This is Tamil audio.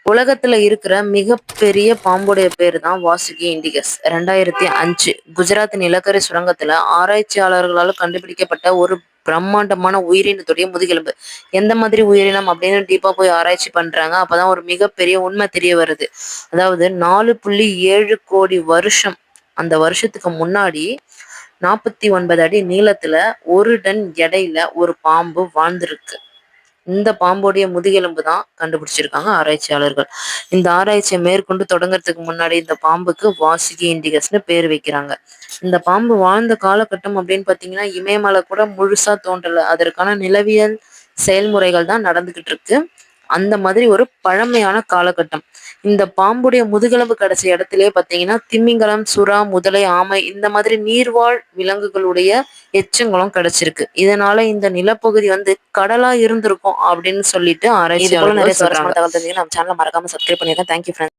உலகத்துல இருக்கிற மிகப்பெரிய பாம்புடைய பேரு தான் வாசுகி இண்டிகஸ். 2005 குஜராத் நிலக்கரி சுரங்கத்துல ஆராய்ச்சியாளர்களால் கண்டுபிடிக்கப்பட்ட ஒரு பிரம்மாண்டமான உயிரினத்துடைய முதுகெலும்பு. எந்த மாதிரி உயிரினம் அப்படின்னு டீப்பா போய் ஆராய்ச்சி பண்றாங்க. அப்பதான் ஒரு மிகப்பெரிய உண்மை தெரிய வருது. அதாவது 4.7 கோடி வருஷம், அந்த வருஷத்துக்கு முன்னாடி 49 அடி நீளத்துல 1 டன் எடையில ஒரு பாம்பு வாழ்ந்திருக்கு. இந்த பாம்போடைய முதுகெலும்பு தான் கண்டுபிடிச்சிருக்காங்க ஆராய்ச்சியாளர்கள். இந்த ஆராய்ச்சியை மேற்கொண்டு தொடங்குறதுக்கு முன்னாடி இந்த பாம்புக்கு வாசுகி இண்டிகஸ்னு பேர் வைக்கிறாங்க. இந்த பாம்பு வாழ்ந்த காலகட்டம் அப்படின்னு பார்த்தீங்கன்னா, இமயமலை கூட முழுசா தோன்றல. அதற்கான நிலவியல் செயல்முறைகள் தான் நடந்துகிட்டு இருக்கு. அந்த மாதிரி ஒரு பழமையான காலகட்டம். இந்த பாம்புடைய முதுகெலும்பு கிடைச்ச இடத்திலேயே பார்த்தீங்கன்னா, திமிங்கலம், சுறா, முதலை, ஆமை இந்த மாதிரி நீர்வாழ் விலங்குகளுடைய எச்சங்களும் கிடைச்சிருக்கு. இதனால இந்த நிலப்பகுதி கடலா இருந்திருக்கும் அப்படின்னு சொல்லிட்டு இது போல ஆராய்ச்சியாளர்கள் நிறைய சொல்றாங்க. சுவாரஸ்யமான தகவல் தெரிஞ்சுக்க நம்ம சேனலை மறக்காம சப்ஸ்கிரைப் பண்ணிருக்கேன். Thank you friends.